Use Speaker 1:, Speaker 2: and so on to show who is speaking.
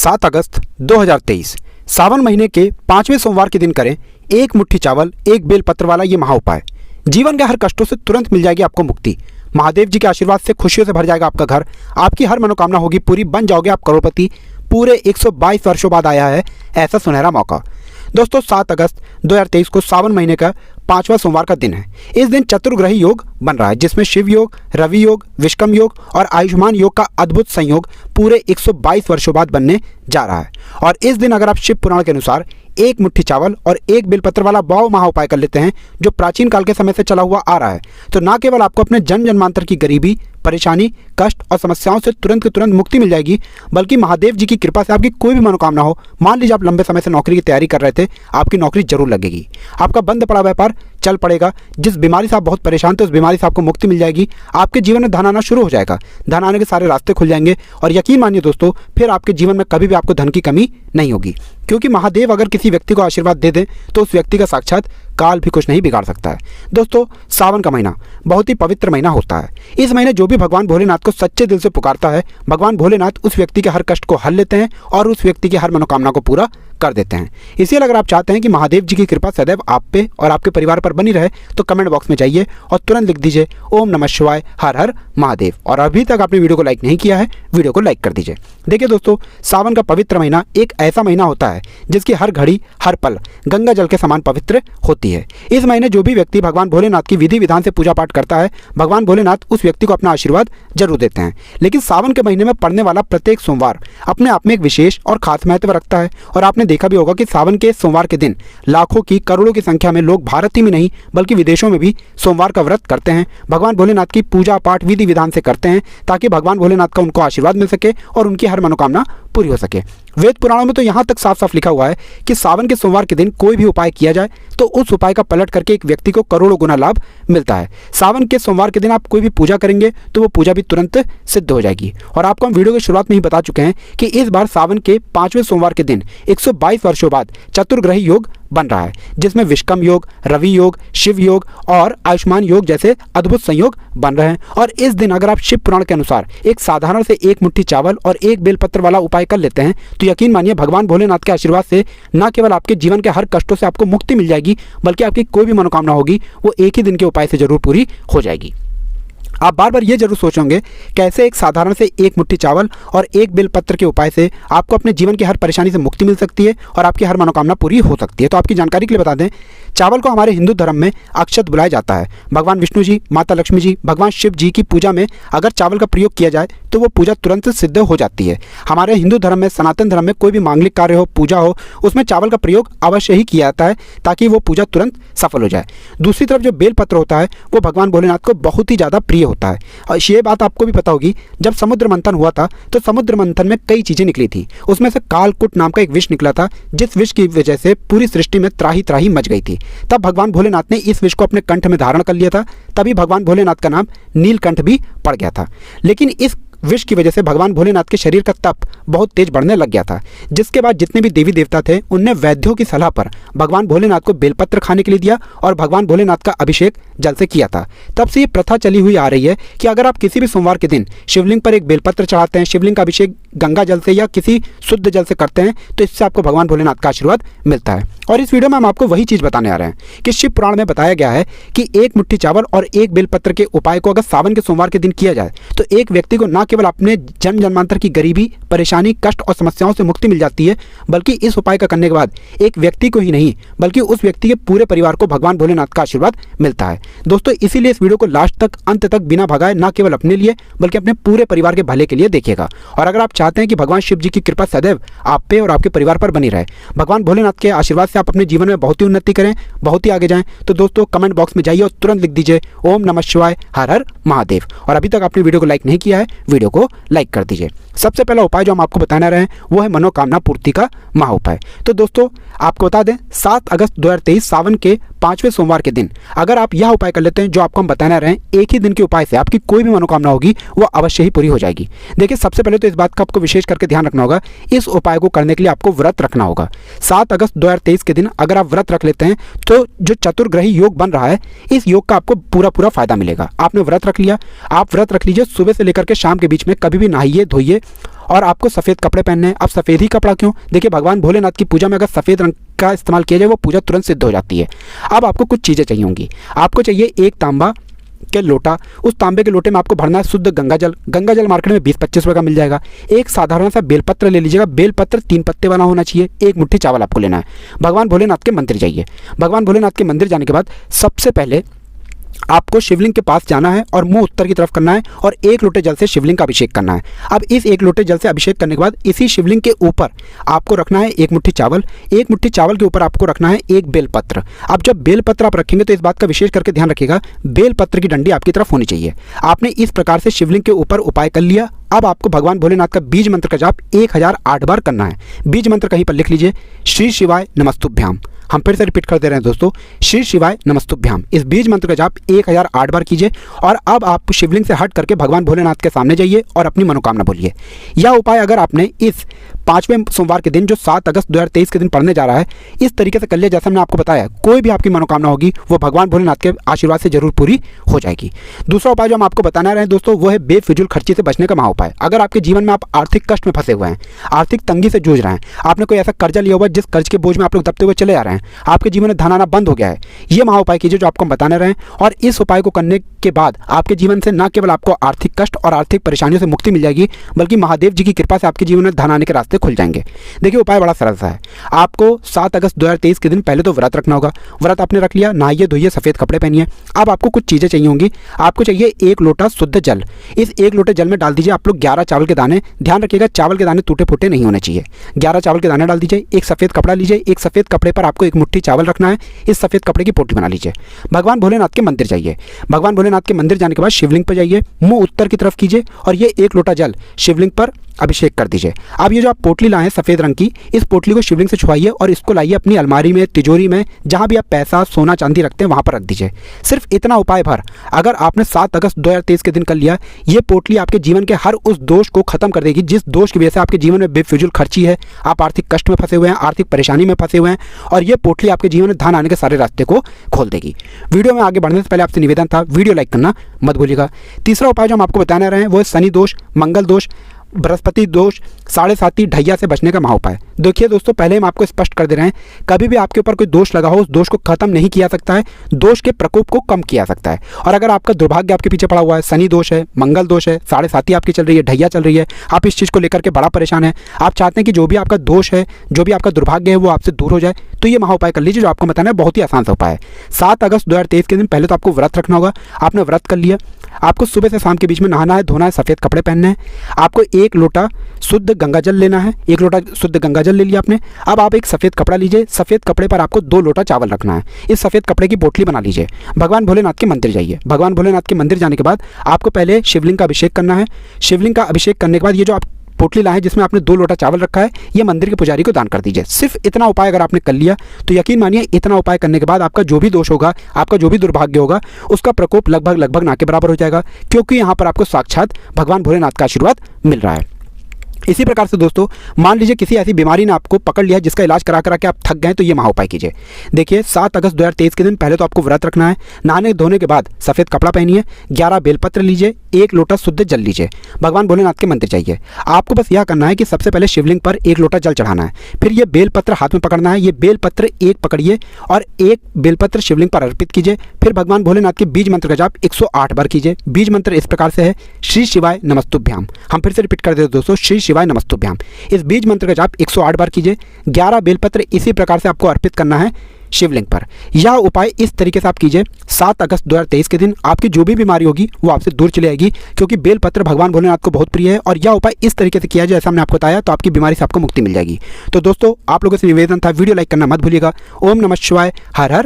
Speaker 1: 7 अगस्त 2023 सावन महीने के 5वें सोमवार के दिन करें एक मुट्ठी चावल एक बेल पत्र वाला ये महा उपाय। जीवन के हर कष्टों से तुरंत मिल जाएगी आपको मुक्ति। महादेव जी के आशीर्वाद से खुशियों से भर जाएगा आपका घर। आपकी हर मनोकामना होगी पूरी, बन जाओगे आप करोड़पति। पूरे 122 वर्षों बाद आया है ऐसा सुनहरा मौका। दोस्तों 7 अगस्त 2023 को सावन महीने का 5वां सोमवार का दिन है। इस दिन चतुर्ग्रही योग बन रहा है, जिसमें शिव योग, रवि योग, विष्कम योग और आयुष्मान योग का अद्भुत संयोग पूरे 122 वर्षों बाद बनने जा रहा है। और इस दिन अगर आप शिव पुराण के अनुसार एक मुट्ठी चावल और एक बेलपत्र वाला बहु महा उपाय कर लेते हैं, जो प्राचीन काल के समय से चला हुआ आ रहा है, तो ना केवल आपको अपने जन्म जन्मांतर की गरीबी, परेशानी, कष्ट और समस्याओं से तुरंत की तुरंत मुक्ति मिल जाएगी, बल्कि महादेव जी की कृपा से आपकी कोई भी मनोकामना हो, मान लीजिए आप लंबे समय से नौकरी की तैयारी कर रहे थे, आपकी नौकरी जरूर लगेगी। आपका बंद पड़ा व्यापार चल पड़ेगा। जिस बीमारी से आप बहुत परेशान थे उस बीमारी से आपको मुक्ति मिल जाएगी। आपके जीवन में धन आना शुरू हो जाएगा, धन आने के सारे रास्ते खुल जाएंगे। और यकीन मानिए दोस्तों, फिर आपके जीवन में कभी भी आपको धन की कमी नहीं होगी, क्योंकि महादेव अगर किसी व्यक्ति को आशीर्वाद दे दें तो उस व्यक्ति का साक्षात काल भी कुछ नहीं बिगाड़ सकता है। दोस्तों सावन का महीना बहुत ही पवित्र महीना होता है। इस महीने जो भी भगवान भोलेनाथ को सच्चे दिल से पुकारता है, भगवान भोलेनाथ उस व्यक्ति के हर कष्ट को हल लेते हैं और उस व्यक्ति की हर मनोकामना को पूरा कर देते हैं। इसीलिए अगर आप चाहते हैं कि महादेव जी की कृपा सदैव आप पे और आपके परिवार पर बनी रहे, तो कमेंट बॉक्स में जाइए और तुरंत लिख दीजिए ओम नमः शिवाय, हर हर महादेव। और अभी तक आपने वीडियो को लाइक नहीं किया है, वीडियो को लाइक कर दीजिए। देखिए दोस्तों, सावन का पवित्र महीना एक ऐसा महीना होता है जिसकी हर घड़ी हर पल गंगा जल के समान पवित्र होती है। इस महीने जो भी व्यक्ति भगवान भोलेनाथ की विधि विधान से पूजा पाठ करता है, भगवान भोलेनाथ उस व्यक्ति को अपना आशीर्वाद जरूर देते हैं। लेकिन सावन के महीने में पड़ने वाला प्रत्येक सोमवार अपने आप में एक विशेष और खास महत्व रखता है। और आपने देखा भी होगा कि सावन के सोमवार के दिन लाखों की, करोड़ों की संख्या में लोग भारत ही में नहीं बल्कि विदेशों में भी सोमवार का व्रत करते हैं, भगवान भोलेनाथ की पूजा पाठ विधि विधान से करते हैं, ताकि भगवान भोलेनाथ का उनको आशीर्वाद मिल सके और उनकी हर मनोकामना पूरी हो सके। वेद पुराणों में तो यहाँ तक साफ साफ लिखा हुआ है कि सावन के सोमवार के दिन कोई भी उपाय किया जाए तो उस उपाय का पलट करके एक व्यक्ति को करोड़ों गुना लाभ मिलता है। सावन के सोमवार के दिन आप कोई भी पूजा करेंगे तो वो पूजा भी तुरंत सिद्ध हो जाएगी। और आपको हम वीडियो की शुरुआत में ही बता चुके हैं कि इस बार सावन के 5वें सोमवार के दिन 122 वर्षों बाद चतुर्ग्रही योग बन रहा है, जिसमें विष्कम योग, रवि योग, शिव योग और आयुष्मान योग जैसे अद्भुत संयोग बन रहे हैं। और इस दिन अगर आप शिव पुराण के अनुसार एक साधारण से एक मुट्ठी चावल और एक बेलपत्र वाला उपाय कर लेते हैं, तो यकीन मानिए भगवान भोलेनाथ के आशीर्वाद से न केवल आपके जीवन के हर कष्टों से आपको मुक्ति मिल जाएगी, बल्कि आपकी कोई भी मनोकामना होगी वो एक ही दिन के उपाय से जरूर पूरी हो जाएगी। आप बार बार ये जरूर सोचोगे कैसे एक साधारण से एक मुट्ठी चावल और एक बेलपत्र के उपाय से आपको अपने जीवन की हर परेशानी से मुक्ति मिल सकती है और आपकी हर मनोकामना पूरी हो सकती है। तो आपकी जानकारी के लिए बता दें, चावल को हमारे हिंदू धर्म में अक्षत बुलाया जाता है। भगवान विष्णु जी, माता लक्ष्मी जी, भगवान शिव जी की पूजा में अगर चावल का प्रयोग किया जाए तो वो पूजा तुरंत सिद्ध हो जाती है। हमारे हिंदू धर्म में, सनातन धर्म में कोई भी मांगलिक कार्य हो, पूजा हो, उसमें चावल का प्रयोग अवश्य ही किया जाता है ताकि वो पूजा तुरंत सफल हो जाए। दूसरी तरफ जो बेलपत्र होता है वो भगवान भोलेनाथ को बहुत ही ज़्यादा प्रिय होता है। और ये बात आपको भी पता होगी, जब समुद्र मंथन हुआ था तो समुद्र मंथन में कई चीज़ें निकली थी। उसमें से कालकूट नाम का एक विष निकला था, जिस विष की वजह से पूरी सृष्टि में त्राही त्राही मच गई थी। तब भगवान भोलेनाथ ने इस विष को अपने कंठ में धारण कर लिया था, तभी भगवान भोलेनाथ का नाम नीलकंठ भी पड़ गया था। लेकिन इस विष की वजह से भगवान भोलेनाथ के शरीर का तप बहुत तेज बढ़ने लग गया था, जिसके बाद जितने भी देवी देवता थे उनने वैद्यों की सलाह पर भगवान भोलेनाथ को बेलपत्र खाने के लिए दिया और भगवान भोलेनाथ का अभिषेक जल से किया था। तब से ये प्रथा चली हुई आ रही है कि अगर आप किसी भी सोमवार के दिन शिवलिंग पर एक बेलपत्र चढ़ाते हैं, शिवलिंग का अभिषेक गंगा जल से या किसी शुद्ध जल से करते हैं, तो इससे आपको भगवान भोलेनाथ का आशीर्वाद मिलता है। और इस वीडियो में हम आपको वही चीज़ बताने आ रहे हैं कि शिव पुराण में बताया गया है कि एक मुट्ठी चावल और एक बेलपत्र के उपाय को अगर सावन के सोमवार के दिन किया जाए तो एक व्यक्ति को न केवल अपने जन्म जन्मांतर की गरीबी, परेशानी, कष्ट और समस्याओं से मुक्ति मिल जाती है, बल्कि इस उपाय का करने के बाद एक व्यक्ति को ही नहीं बल्कि उस व्यक्ति के पूरे परिवार को भगवान भोलेनाथ का आशीर्वाद मिलता है। दोस्तों इसीलिए इस वीडियो को लास्ट तक, अंत तक बिना भगाए न केवल अपने लिए बल्कि अपने पूरे परिवार के भले के लिए देखिएगा। और अगर आप चाहते हैं कि भगवान शिव जी की कृपा सदैव आप पे और आपके परिवार पर बनी रहे, भगवान भोलेनाथ के आशीर्वाद से आप अपने जीवन में बहुत ही उन्नति करें, बहुत ही आगे जाएं, तो दोस्तों कमेंट बॉक्स में जाइए और तुरंत लिख दीजिए ओम नमः शिवाय, हर हर महादेव। और अभी तक आपने वीडियो को लाइक नहीं किया है, वीडियो को लाइक कर दीजिए। सबसे पहला उपाय जो हम आपको बताने रहे हैं वो है मनोकामना पूर्ति का महा उपाय। तो दोस्तों आपको बता दें, 7 अगस्त 2023 सावन के 5वें सोमवार के दिन अगर आप यह उपाय कर लेते हैं जो आपको हम बताने रहे हैं, एक ही दिन के उपाय से आपकी कोई भी मनोकामना होगी वो अवश्य ही पूरी हो जाएगी। देखिए सबसे पहले तो इस बात का आपको विशेष करके ध्यान रखना होगा, इस उपाय को करने के लिए आपको व्रत रखना होगा। 7 अगस्त 2023 के दिन अगर आप व्रत रख लेते हैं तो जो चतुर्ग्रही योग बन रहा है, इस योग का आपको पूरा फायदा मिलेगा। आपने व्रत रख लिया, आप व्रत रख लीजिए, सुबह से लेकर के शाम के बीच में कभी भी नहाइए धोइए और आपको सफ़ेद कपड़े पहनने हैं। अब सफ़ेद ही कपड़ा क्यों? देखिए, भगवान भोलेनाथ की पूजा में अगर सफ़ेद रंग का इस्तेमाल किया जाए वो पूजा तुरंत सिद्ध हो जाती है। अब आपको कुछ चीज़ें चाहिए होंगी। आपको चाहिए एक तांबा के लोटा। उस तांबे के लोटे में आपको भरना है शुद्ध गंगा जल। गंगा जल मार्केट में 20-25 रुपये का मिल जाएगा। एक साधारण सा बेलपत्र ले लीजिएगा। बेलपत्र 3 पत्ते बना होना चाहिए। एक मुट्ठी चावल आपको लेना है। भगवान भोलेनाथ के मंदिर जाइए। भगवान भोलेनाथ के मंदिर जाने के बाद सबसे पहले आपको शिवलिंग के पास जाना है और मुंह उत्तर की तरफ करना है और 1 लोटे जल से शिवलिंग का अभिषेक करना है। अब इस 1 लोटे जल से अभिषेक करने के बाद इसी शिवलिंग के ऊपर आपको रखना है 1 मुट्ठी चावल। 1 मुट्ठी चावल के ऊपर आपको रखना है 1 बेलपत्र। अब जब बेलपत्र आप रखेंगे तो इस बात का विशेष करके ध्यान रखिएगा, बेलपत्र की डंडी आपकी तरफ होनी चाहिए। आपने इस प्रकार से शिवलिंग के ऊपर उपाय कर लिया। अब आपको भगवान भोलेनाथ का बीज मंत्र का जाप 1008 बार करना है। बीज मंत्र कहीं पर लिख लीजिए, श्री शिवाय नमस्तुभ्याम। हम फिर से रिपीट कर दे रहे हैं दोस्तों, श्री शिवाय नमस्तुभ्याम। इस बीज मंत्र का जाप 1008 बार कीजिए और अब आप शिवलिंग से हट करके भगवान भोलेनाथ के सामने जाइए और अपनी मनोकामना बोलिए। यह उपाय अगर आपने इस 5वें सोमवार के दिन जो 7 अगस्त 2023 के दिन पड़ने जा रहा है, इस तरीके से कर लिया जैसा मैंने आपको बताया, कोई भी आपकी मनोकामना होगी वो भगवान भोलेनाथ के आशीर्वाद से जरूर पूरी हो जाएगी। दूसरा उपाय जो हम आपको बताना रहे हैं दोस्तों, वो है बेफिजूल खर्ची से बचने का महाउपाय। अगर आपके जीवन में आप आर्थिक कष्ट में फंसे हुए हैं, आर्थिक तंगी से जूझ रहे हैं, आपने कोई ऐसा कर्जा लिया हुआ जिस कर्ज के बोझ में आप लोग दबते हुए चले आ रहे हैं, आपके जीवन में धन आना बंद हो गया है, ये महाउपाय कीजिए जो आपको हम बताने रहे हैं। और इस उपाय को करने के बाद आपके जीवन से न केवल आपको आर्थिक कष्ट और आर्थिक परेशानियों से मुक्ति मिल जाएगी, बल्कि महादेव जी की कृपा से आपके जीवन में धन आने के रास्ते खुल जाएंगे। देखिए, उपाय बड़ा सरल सा है। आपको 7 अगस्त 2023 के दिन पहले तो व्रत रखना होगा। व्रत आपने रख लिया, नहाइए धोइए, सफ़ेद कपड़े पहनिए। अब आपको कुछ चीज़ें चाहिए होंगी। आपको चाहिए 1 लोटा शुद्ध जल। इस 1 लोटे जल में डाल दीजिए आप लोग 11 चावल के दाने। ध्यान रखिएगा, चावल के दाने टूटे फूटे नहीं होने चाहिए। 11 चावल के दाने डाल दीजिए। एक सफ़ेद कपड़ा लीजिए। एक सफ़ेद कपड़े पर आपको 1 मुट्ठी चावल रखना है। इस सफ़ेद कपड़े की पोटली बना लीजिए। भगवान भोलेनाथ के मंदिर जाइए। भगवान भोलेनाथ के मंदिर जाने के बाद शिवलिंग पर जाइए, मुंह उत्तर की तरफ कीजिए और ये 1 लोटा जल शिवलिंग पर अभिषेक कर दीजिए। अब ये जो आप पोटली लाए हैं सफ़ेद रंग की, इस पोटली को शिवलिंग से छुआइए और इसको लाइए अपनी अलमारी में, तिजोरी में, जहाँ भी आप पैसा सोना चांदी रखते हैं वहाँ पर रख दीजिए। सिर्फ इतना उपाय भर अगर आपने 7 अगस्त 2023 के दिन कर लिया, ये पोटली आपके जीवन के हर उस दोष को खत्म कर देगी जिस दोष की वजह से आपके जीवन में बेफिजूल खर्ची है, आप आर्थिक कष्ट में फंसे हुए हैं, आर्थिक परेशानी में फंसे हुए हैं, और ये पोटली आपके जीवन में धन आने के सारे रास्ते को खोल देगी। वीडियो में आगे बढ़ने से पहले आपसे निवेदन था, वीडियो लाइक करना मत भूलिएगा। तीसरा उपाय जो हम आपको बताने रहे हैं वो है शनि दोष, मंगल दोष, बृहस्पति दोष, 7.5 ढैया से बचने का महाउपाय। देखिए दोस्तों, पहले हम आपको स्पष्ट कर दे रहे हैं, कभी भी आपके ऊपर कोई दोष लगा हो उस दोष को खत्म नहीं किया सकता है, दोष के प्रकोप को कम किया सकता है। और अगर आपका दुर्भाग्य आपके पीछे पड़ा हुआ है, शनि दोष है, मंगल दोष है, 7.5 आपकी चल रही है, ढैया चल रही है, आप इस चीज़ को लेकर के बड़ा परेशान है, आप चाहते हैं कि जो भी आपका दोष है, जो भी आपका दुर्भाग्य है वो आपसे दूर हो जाए, तो ये महाउपाय कर लीजिए जो आपको बताना है। बहुत ही आसान सा उपाय है। 7 अगस्त 2023 के दिन पहले तो आपको व्रत रखना होगा। आपने व्रत कर लिया, आपको सुबह से शाम के बीच में नहाना है, धोना है, सफ़ेद कपड़े पहनने हैं। आपको 1 लोटा शुद्ध गंगा जल लेना है। 1 लोटा शुद्ध गंगा जल ले लिया आपने। अब आप एक सफ़ेद कपड़ा लीजिए। सफ़ेद कपड़े पर आपको 2 लोटा चावल रखना है। इस सफ़ेद कपड़े की पोटली बना लीजिए। भगवान भोलेनाथ के मंदिर जाइए। भगवान भोलेनाथ के मंदिर जाने के बाद आपको पहले शिवलिंग का अभिषेक करना है। शिवलिंग का अभिषेक करने के बाद ये जो आप पोटली लाए जिसमें आपने 2 लोटा चावल रखा है, ये मंदिर के पुजारी को दान कर दीजिए। सिर्फ इतना उपाय अगर आपने कर लिया तो यकीन मानिए, इतना उपाय करने के बाद आपका जो भी दोष होगा, आपका जो भी दुर्भाग्य होगा, उसका प्रकोप लगभग ना के बराबर हो जाएगा, क्योंकि यहाँ पर आपको साक्षात भगवान भोलेनाथ का आशीर्वाद मिल रहा है। इसी प्रकार से दोस्तों, मान लीजिए किसी ऐसी बीमारी ने आपको पकड़ लिया जिसका इलाज करा के आप थक गए, तो ये महाउपाय कीजिए। देखिए, 7 अगस्त 2023 के दिन पहले तो आपको व्रत रखना है। नहाने धोने के बाद सफ़ेद कपड़ा पहनिए, 11 बेलपत्र लीजिए, 1 लोटा शुद्ध जल लीजिए, भगवान भोलेनाथ के मंदिर जाइए। आपको बस यह करना है कि सबसे पहले शिवलिंग पर 1 लोटा जल चढ़ाना है, फिर ये बेलपत्र हाथ में पकड़ना है। ये बेलपत्र 1 पकड़िए और 1 बेलपत्र शिवलिंग पर अर्पित कीजिए। फिर भगवान भोलेनाथ के बीज मंत्र का जाप 108 बार कीजिए। बीज मंत्र इस प्रकार से है, श्री शिवाय नमस्तुभ्याम। हम फिर से रिपीट कर देते दोस्तों, श्री शिवाय नमस्तुभ्याम। इस बीज मंत्र का जाप 108 बार कीजिए। 11 बेलपत्र इसी प्रकार से आपको अर्पित करना है शिवलिंग पर। यह उपाय इस तरीके से आप कीजिए। 7 अगस्त 2023 के दिन आपकी जो भी बीमारी होगी वो आपसे दूर चली आएगी, क्योंकि बेलपत्र भगवान भोलेनाथ को बहुत प्रिय है। और यह उपाय इस तरीके से किया जाए जैसा हमने आपको बताया, तो आपकी बीमारी से आपको मुक्ति मिल जाएगी। तो दोस्तों, आप लोगों से निवेदन था, वीडियो लाइक करना मत भूलिएगा। ओम नमः शिवाय। हर हर